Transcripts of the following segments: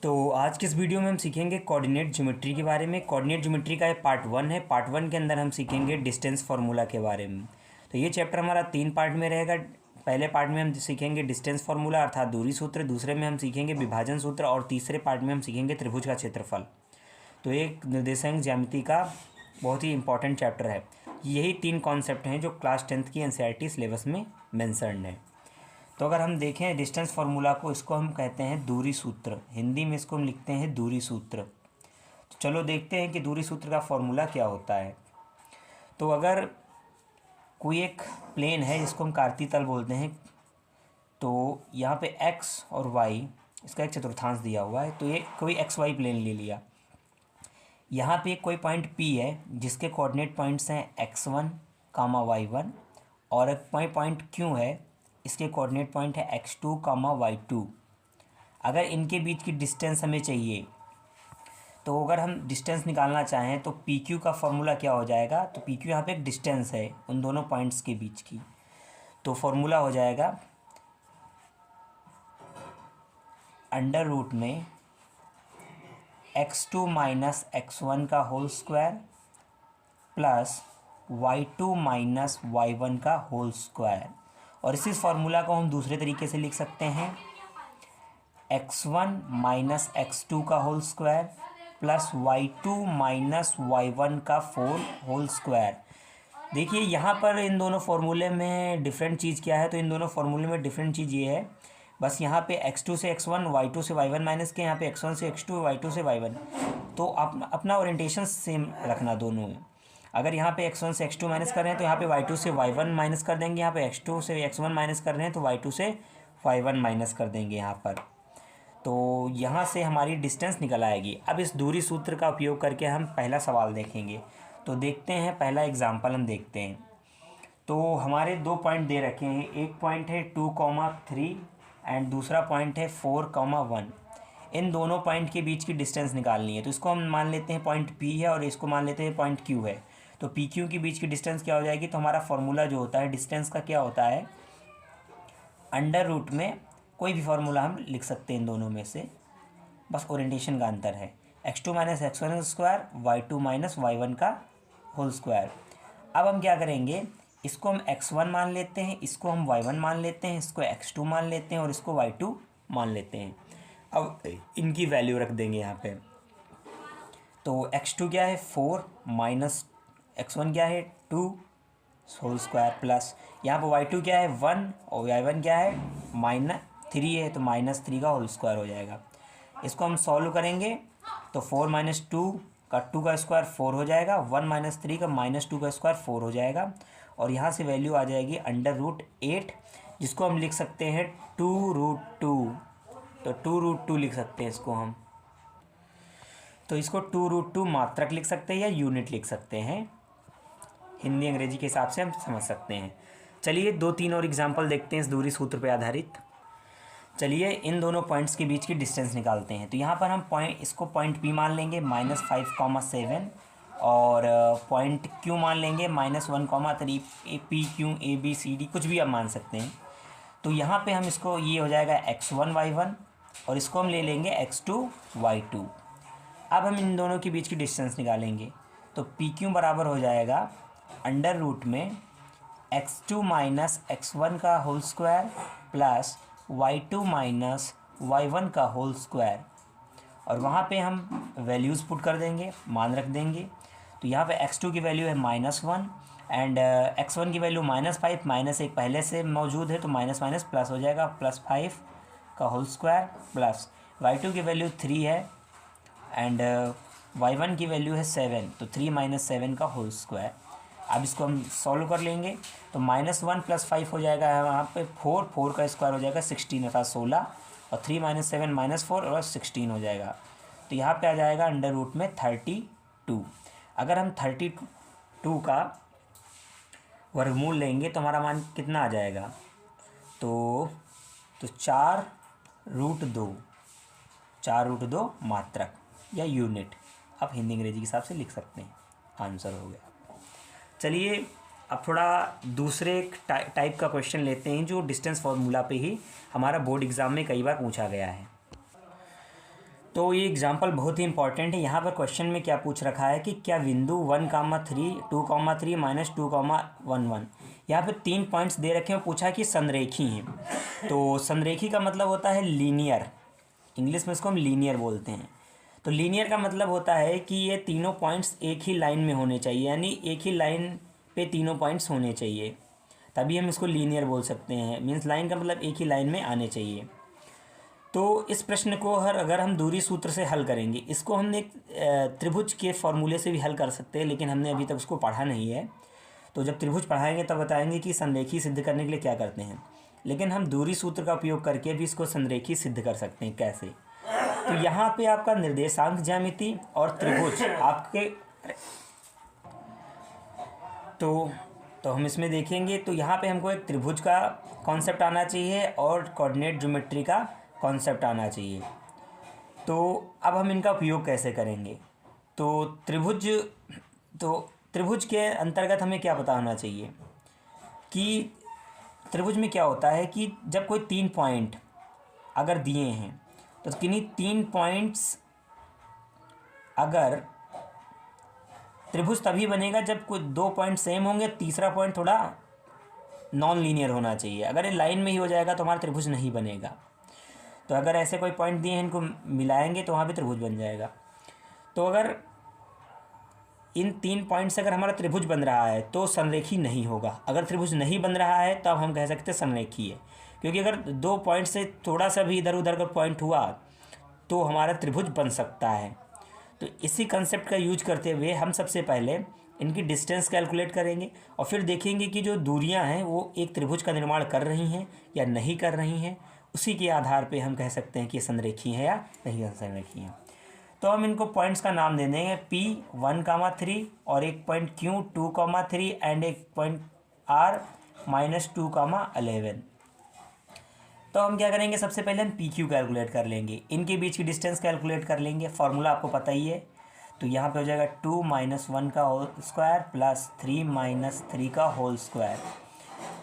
तो आज के इस वीडियो में हम सीखेंगे कोऑर्डिनेट ज्योमेट्री के बारे में। कोऑर्डिनेट ज्योमेट्री का ये पार्ट 1 है। पार्ट 1 के अंदर हम सीखेंगे डिस्टेंस फार्मूला के बारे में। तो ये चैप्टर हमारा 3 पार्ट में रहेगा। पहले पार्ट में हम सीखेंगे डिस्टेंस फार्मूला अर्थात दूरी सूत्र, दूसरे में हम सीखेंगे विभाजन सूत्र और तीसरे पार्ट में हम सीखेंगे त्रिभुज का क्षेत्रफल। तो एक निर्देशांक ज्यामिति का बहुत ही इंपॉर्टेंट चैप्टर है। यही 3 कॉन्सेप्ट हैं जो क्लास 10th की एनसीईआरटी सिलेबस में मेंशन्ड है। तो अगर हम देखें डिस्टेंस फार्मूला को, इसको हम कहते हैं दूरी सूत्र। हिंदी में इसको हम लिखते हैं दूरी सूत्र। तो चलो देखते हैं कि दूरी सूत्र का फॉर्मूला क्या होता है। तो अगर कोई एक प्लेन है जिसको हम कार्तीय तल बोलते हैं, तो यहाँ पे x और y, इसका एक चतुर्थांश दिया हुआ है। तो ये कोई xy प्लेन ले लिया। यहाँ पे कोई पॉइंट P है जिसके कोऑर्डिनेट पॉइंट्स हैं x1, y1 और एक पॉइंट Q है, इसके कोऑर्डिनेट पॉइंट है x2, y2। अगर इनके बीच की डिस्टेंस हमें चाहिए, तो अगर हम डिस्टेंस निकालना चाहें तो PQ का फॉर्मूला क्या हो जाएगा। तो PQ यहाँ पे एक डिस्टेंस है उन दोनों पॉइंट्स के बीच की। तो फॉर्मूला हो जाएगा अंडर रूट में x2 माइनस x1 का whole square plus y2 minus y1 का होल स्क्वायर। और इसी फार्मूला को हम दूसरे तरीके से लिख सकते हैं x1 माइनस x2 का whole square plus y2 minus y1 का होल स्क्वायर। देखिए यहाँ पर इन दोनों फार्मूले में डिफरेंट चीज़ क्या है। तो इन दोनों फार्मूले में डिफरेंट चीज़ ये है, बस यहाँ पे x2 से x1, y2 से y1 माइनस के, यहाँ पे x1 से x2, y2 से y1। तो आप अपना ओरिएंटेशन सेम रखना दोनों में। अगर यहाँ पे x1 से x2 माइनस कर रहे हैं तो यहाँ पे y2 से y1 माइनस कर देंगे। यहाँ पे x2 से x1 माइनस कर रहे हैं तो y2 से y1 माइनस कर देंगे यहाँ पर। तो यहाँ से हमारी डिस्टेंस निकल आएगी। अब इस दूरी सूत्र का उपयोग करके हम पहला सवाल देखेंगे। तो देखते हैं, पहला एग्जाम्पल हम देखते हैं। तो हमारे 2 पॉइंट दे रखे हैं। एक पॉइंट है 2,3 एंड दूसरा पॉइंट है 4,1। इन दोनों पॉइंट के बीच की डिस्टेंस निकालनी है। तो इसको हम मान लेते हैं पॉइंट P है और इसको मान लेते हैं पॉइंट Q है। तो PQ के बीच की डिस्टेंस क्या हो जाएगी। तो हमारा फॉर्मूला जो होता है डिस्टेंस का क्या होता है, अंडर रूट में कोई भी फार्मूला हम लिख सकते हैं इन दोनों में से, बस ओरिएंटेशन का अंतर है। x2 minus x1 square, y2 minus y1 का होल स्क्वायर। अब हम क्या करेंगे, इसको हम x1 मान लेते हैं, इसको हम y1 मान लेते हैं, इसको x2 मान लेते हैं और इसको y2 मान लेते हैं। अब इनकी वैल्यू रख देंगे यहाँ पे। तो x2 क्या है 4 माइनस x1 क्या है 2 होल स्क्वायर प्लस यहाँ पर y2 क्या है 1 और y1 क्या है -3 है, तो -3 का होल स्क्वायर हो जाएगा। इसको हम सॉल्व करेंगे तो 4 माइनस 2 का 2 का स्क्वायर 4 हो जाएगा, 1 माइनस 3 का -2 का स्क्वायर 4 हो जाएगा। और यहाँ से वैल्यू आ जाएगी अंडर रूट 8, जिसको हम लिख सकते हैं 2√2। तो 2√2 लिख सकते हैं इसको हम। तो इसको 2√2 मात्रक लिख सकते हैं या यूनिट लिख सकते हैं, हिंदी अंग्रेजी के हिसाब से हम समझ सकते हैं। चलिए 2-3 और एग्जाम्पल देखते हैं इस दूरी सूत्र पर आधारित। चलिए इन दोनों पॉइंट्स के बीच की डिस्टेंस निकालते हैं। तो यहाँ पर हम इसको पॉइंट P मान लेंगे -5,7 और पॉइंट Q मान लेंगे -1,3। PQ ABCD कुछ भी आप मान सकते हैं। तो यहाँ पे हम इसको, ये हो जाएगा x1 y1 और इसको हम ले लेंगे x2 y2। अब हम इन दोनों के बीच की डिस्टेंस निकालेंगे। तो PQ बराबर हो जाएगा अंडर रूट में x2 माइनस x1 का whole square plus y2 minus y1 का होल स्क्वायर। और वहाँ पे हम वैल्यूज़ पुट कर देंगे, मान रख देंगे। तो यहाँ पे x2 की वैल्यू है -1 एंड x1 की वैल्यू -5, -1 पहले से मौजूद है तो माइनस माइनस प्लस हो जाएगा, +5 का होल स्क्वायर प्लस y2 की वैल्यू 3 है एंड y1 की वैल्यू है 7, तो 3 माइनस 7 का होल स्क्वायर। अब इसको हम सॉल्व कर लेंगे तो -1 + 5 हो जाएगा यहाँ पे 4 का स्क्वायर हो जाएगा 16 अर्थात 16 और 3 माइनस 7 -4 और 16 हो जाएगा। तो यहाँ पे आ जाएगा अंडर रूट में 32। अगर हम 32 का वर्गमूल लेंगे तो हमारा मान कितना आ जाएगा। तो 4√2 मात्रक या यूनिट, आप हिंदी अंग्रेजी के हिसाब से लिख सकते हैं। आंसर हो गया। चलिए अब थोड़ा दूसरे टाइप का क्वेश्चन लेते हैं जो डिस्टेंस फार्मूला पे ही हमारा बोर्ड एग्ज़ाम में कई बार पूछा गया है। तो ये एग्जांपल बहुत ही इंपॉर्टेंट है। यहाँ पर क्वेश्चन में क्या पूछ रखा है कि क्या बिंदु 1,3 2,3 माइनस 2,11 यहाँ पे 3 पॉइंट्स दे रखे हैं, पूछा कि संरेखी हैं। तो संरेखी का मतलब होता है लीनियर, इंग्लिश में इसको हम लीनियर बोलते हैं। तो लीनियर का मतलब होता है कि ये तीनों पॉइंट्स एक ही लाइन में होने चाहिए, यानी एक ही लाइन पे तीनों पॉइंट्स होने चाहिए, तभी हम इसको लीनियर बोल सकते हैं। मीन्स लाइन का मतलब एक ही लाइन में आने चाहिए। तो इस प्रश्न को अगर हम दूरी सूत्र से हल करेंगे, इसको हम एक त्रिभुज के फॉर्मूले से भी हल कर सकते हैं, लेकिन हमने अभी तक उसको पढ़ा नहीं है। तो जब त्रिभुज पढ़ाएंगे तब बताएंगे कि संरेखी सिद्ध करने के लिए क्या करते हैं। लेकिन हम दूरी सूत्र का उपयोग करके भी इसको संरेखी सिद्ध कर सकते हैं। कैसे? तो यहाँ पे आपका निर्देशांक ज्यामिति और त्रिभुज आपके तो हम इसमें देखेंगे। तो यहाँ पे हमको एक त्रिभुज का कॉन्सेप्ट आना चाहिए और कोऑर्डिनेट ज्योमेट्री का कॉन्सेप्ट आना चाहिए। तो अब हम इनका उपयोग कैसे करेंगे? तो त्रिभुज के अंतर्गत हमें क्या पता होना चाहिए कि त्रिभुज में क्या होता है कि जब कोई 3 पॉइंट अगर दिए हैं तो किन्हीं 3 पॉइंट्स, अगर त्रिभुज तभी बनेगा जब कोई 2 पॉइंट सेम होंगे, तीसरा पॉइंट थोड़ा नॉन लीनियर होना चाहिए। अगर ये लाइन में ही हो जाएगा तो हमारा त्रिभुज नहीं बनेगा। तो अगर ऐसे कोई पॉइंट दिए हैं, इनको मिलाएंगे तो वहाँ पे त्रिभुज बन जाएगा। तो अगर इन 3 पॉइंट से अगर हमारा त्रिभुज बन रहा है तो संरेखी नहीं होगा। अगर त्रिभुज नहीं बन रहा है तब हम कह सकते हैं संरेखी है, क्योंकि अगर 2 पॉइंट से थोड़ा सा भी इधर उधर का पॉइंट हुआ तो हमारा त्रिभुज बन सकता है। तो इसी कंसेप्ट का यूज करते हुए हम सबसे पहले इनकी डिस्टेंस कैलकुलेट करेंगे और फिर देखेंगे कि जो दूरियां हैं वो एक त्रिभुज का निर्माण कर रही हैं या नहीं कर रही हैं। उसी के आधार पे हम कह सकते हैं कि संरेखी है या नहीं संरेखी है। तो हम इनको पॉइंट्स का नाम दे देंगे P1,3 और एक पॉइंट Q2,3 एंड एक पॉइंट R-2,11। तो हम क्या करेंगे, सबसे पहले हम PQ कैलकुलेट कर लेंगे, इनके बीच की डिस्टेंस कैलकुलेट कर लेंगे। फार्मूला आपको पता ही है। तो यहाँ पे हो जाएगा 2 - 1 का होल स्क्वायर प्लस 3 - 3 का होल स्क्वायर।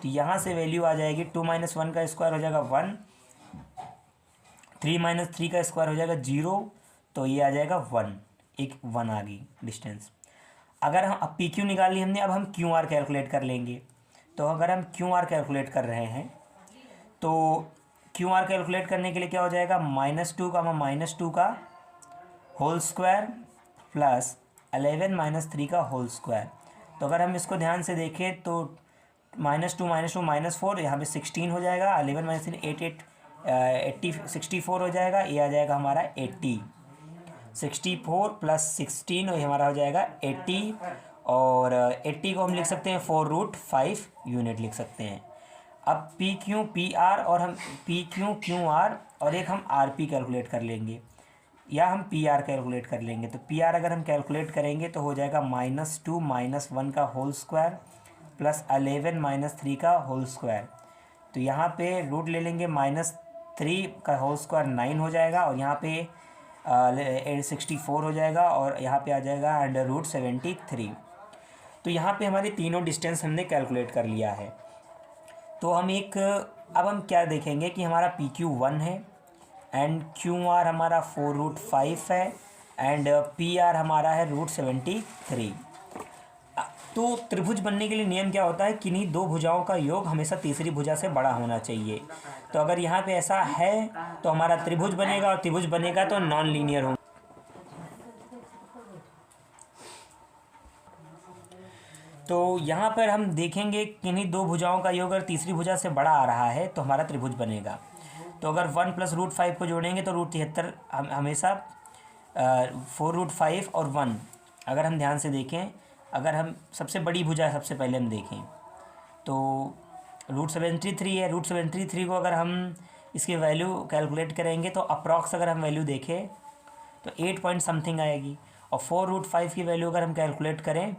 तो यहाँ से वैल्यू आ जाएगी 2 - 1 का स्क्वायर हो जाएगा 1, 3 - 3 का स्क्वायर हो जाएगा 0, तो ये आ जाएगा 1, एक 1 आ गई डिस्टेंस। अगर हम अब PQ निकाल ली हमने, अब हम QR कैलकुलेट कर लेंगे। तो अगर हम QR कैलकुलेट कर रहे हैं तो QR कैलकुलेट करने के लिए क्या हो जाएगा, -2 का होल स्क्वायर प्लस 11 - 3 का होल स्क्वायर। तो अगर हम इसको ध्यान से देखें तो -2 - 4 यहाँ पे 16 हो जाएगा, 11 - 3 80 64 हो जाएगा। ये आ जाएगा हमारा 80, 64 प्लस 16 और ये हमारा हो जाएगा 80। और 80 को हम लिख सकते हैं 4√5 यूनिट लिख सकते हैं। अब PQ PR और हम PQ QR और एक हम RP कैलकुलेट कर लेंगे या हम PR कैलकुलेट कर लेंगे। तो PR अगर हम कैलकुलेट करेंगे तो हो जाएगा -2 - 1 का होल स्क्वायर प्लस 11 - 3 का होल स्क्वायर। तो यहाँ पे रूट ले लेंगे, -3 का होल स्क्वायर 9 हो जाएगा और यहाँ पे 64 हो जाएगा और यहाँ पे आ जाएगा √73। तो यहाँ पे हमारी तीनों डिस्टेंस हमने कैलकुलेट कर लिया है। तो अब हम क्या देखेंगे कि हमारा PQ 1 है एंड QR हमारा 4√5 है एंड PR हमारा है √73। तो त्रिभुज बनने के लिए नियम क्या होता है, किन्हीं 2 भुजाओं का योग हमेशा तीसरी भुजा से बड़ा होना चाहिए। तो अगर यहाँ पे ऐसा है तो हमारा त्रिभुज बनेगा, और त्रिभुज बनेगा तो नॉन लीनियर होगा। तो यहाँ पर हम देखेंगे किन्हीं 2 भुजाओं का योग अगर तीसरी भुजा से बड़ा आ रहा है तो हमारा त्रिभुज बनेगा। तो अगर 1 + √5 को जोड़ेंगे तो √73 हमेशा 4√5 और 1 अगर हम ध्यान से देखें, अगर हम सबसे बड़ी भुजा सबसे पहले हम देखें तो √73 है। √73 को अगर हम इसकी वैल्यू कैलकुलेट करेंगे तो अप्रॉक्स अगर हम वैल्यू देखें तो 8 पॉइंट समथिंग आएगी, और 4√5 की वैल्यू अगर हम कैलकुलेट करें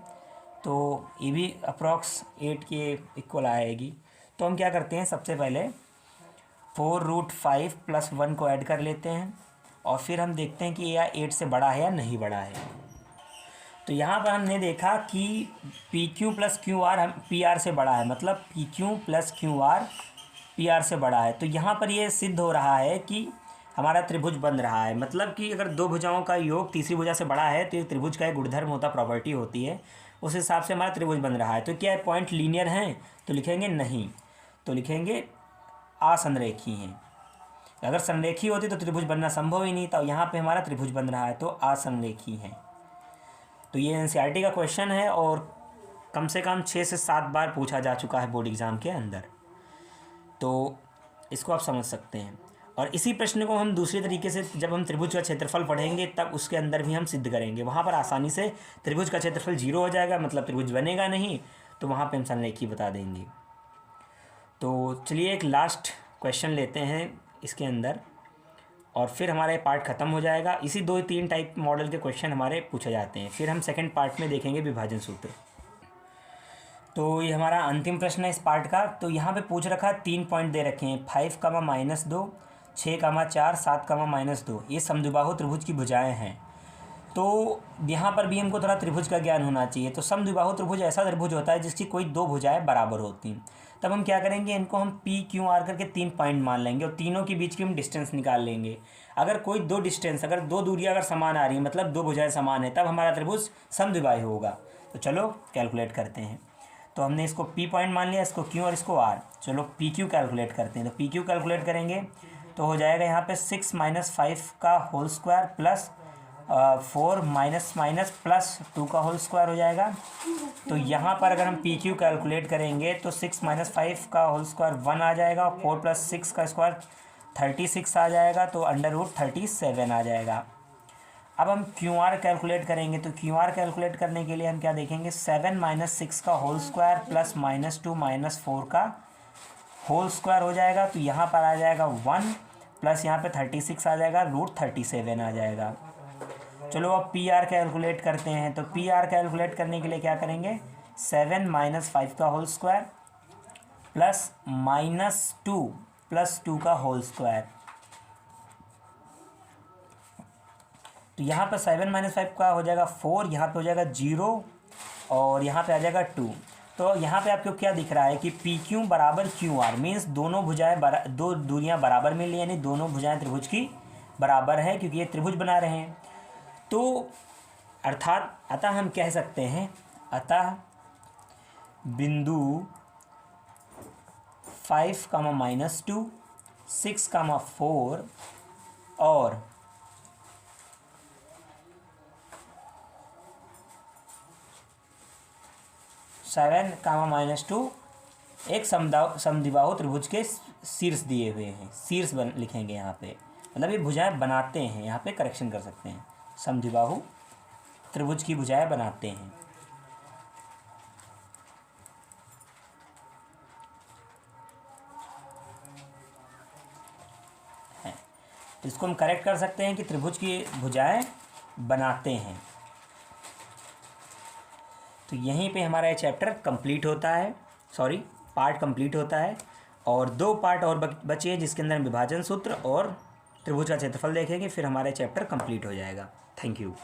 तो ये भी अप्रॉक्स 8 के इक्वल आएगी। तो हम क्या करते हैं, सबसे पहले 4√5 + 1 को ऐड कर लेते हैं और फिर हम देखते हैं कि यह 8 से बड़ा है या नहीं बड़ा है। तो यहाँ पर हमने देखा कि PQ + QR PR से बड़ा है, मतलब PQ + QR PR से बड़ा है। तो यहाँ पर ये सिद्ध हो रहा है कि हमारा त्रिभुज बन रहा है। मतलब कि अगर दो भुजाओं का योग तीसरी भुजा से बड़ा है तो ये त्रिभुज का एक गुणधर्म होता, प्रॉपर्टी होती है, उस हिसाब से हमारा त्रिभुज बन रहा है। तो क्या पॉइंट लीनियर हैं? तो लिखेंगे नहीं, तो लिखेंगे असंरेखी हैं। अगर संरेखी होती तो त्रिभुज बनना संभव ही नहीं था। यहाँ पे हमारा त्रिभुज बन रहा है तो असंरेखी हैं। तो ये एनसीईआरटी का क्वेश्चन है और कम से कम 6 से 7 बार पूछा जा चुका है बोर्ड एग्ज़ाम के अंदर, तो इसको आप समझ सकते हैं। और इसी प्रश्न को हम दूसरे तरीके से जब हम त्रिभुज का क्षेत्रफल पढ़ेंगे तब उसके अंदर भी हम सिद्ध करेंगे। वहाँ पर आसानी से त्रिभुज का क्षेत्रफल 0 हो जाएगा, मतलब त्रिभुज बनेगा नहीं, तो वहाँ पे हम संरेखी बता देंगे। तो चलिए एक लास्ट क्वेश्चन लेते हैं इसके अंदर और फिर हमारा ये पार्ट ख़त्म हो जाएगा। इसी 2-3 टाइप मॉडल के क्वेश्चन हमारे पूछे जाते हैं। फिर हम सेकंड पार्ट में देखेंगे विभाजन सूत्र। तो ये हमारा अंतिम प्रश्न है इस पार्ट का। तो यहाँ पे पूछ रखा 3 पॉइंट दे रखे हैं, 5, -2, 6, 4, 7, -2। ये समद्विबाहु त्रिभुज की भुजाएं हैं। तो यहाँ पर भी हमको थोड़ा त्रिभुज का ज्ञान होना चाहिए। तो समद्विबाहु त्रिभुज ऐसा त्रिभुज होता है जिसकी कोई दो भुजाएं बराबर होती हैं। तब हम क्या करेंगे, इनको हम P, Q, R करके 3 पॉइंट मान लेंगे और तीनों के बीच की हम डिस्टेंस निकाल लेंगे। अगर कोई अगर दो दूरियाँ अगर समान आ रही हैं, मतलब दो भुजाएं समान है, तब हमारा त्रिभुज समद्विबाहु होगा। तो चलो कैलकुलेट करते हैं। तो हमने इसको P पॉइंट मान लिया, इसको Q और इसको R। चलो PQ कैलकुलेट करते हैं। तो PQ कैलकुलेट करेंगे तो हो जाएगा यहाँ पे 6 - 5 का होल स्क्वायर प्लस 4 - 2 का होल स्क्वायर हो जाएगा। तो यहाँ पर अगर हम PQ कैलकुलेट करेंगे तो 6 - 5 का होल स्क्वायर 1 आ जाएगा, 4 + 6 का स्क्वायर 36 आ जाएगा, तो √37 आ जाएगा। अब हम QR कैलकुलेट करेंगे। तो QR कैलकुलेट करने के लिए हम क्या देखेंगे, 7 - 6 का होल स्क्वायर प्लस -2 - 4 का होल स्क्वायर हो जाएगा। तो यहाँ पर आ जाएगा 1 प्लस यहाँ पे 36 आ जाएगा, √37 आ जाएगा। चलो अब PR कैलकुलेट करते हैं। तो PR कैलकुलेट करने के लिए क्या करेंगे, 7 - 5 का होल स्क्वायर प्लस -2 + 2 का होल स्क्वायर। तो यहाँ पर 7 - 5 का हो जाएगा 4, यहाँ पे हो जाएगा 0 और यहाँ पे आ जाएगा 2। तो यहाँ पे आपको क्या दिख रहा है कि PQ = QR, मीन्स दोनों भुजाएं दो दूरियां बराबर मिली, यानी दोनों भुजाएं त्रिभुज की बराबर है क्योंकि ये त्रिभुज बना रहे हैं। तो अतः हम कह सकते हैं, अतः बिंदु 5, -2, 6, 4 और 7, -2 एक समद्विबाहु त्रिभुज के शीर्ष दिए हुए हैं। शीर्ष लिखेंगे यहाँ पे, मतलब ये भुजाएं बनाते हैं। यहाँ पे करेक्शन कर सकते हैं, समद्विबाहु त्रिभुज की भुजाएं बनाते हैं। तो इसको हम करेक्ट कर सकते हैं कि त्रिभुज की भुजाएं बनाते हैं। तो यहीं पे हमारा ये चैप्टर कंप्लीट होता है, पार्ट कंप्लीट होता है। और 2 पार्ट और बचे हैं जिसके अंदर विभाजन सूत्र और त्रिभुज का क्षेत्रफल देखेंगे, फिर हमारा चैप्टर कंप्लीट हो जाएगा। Thank you.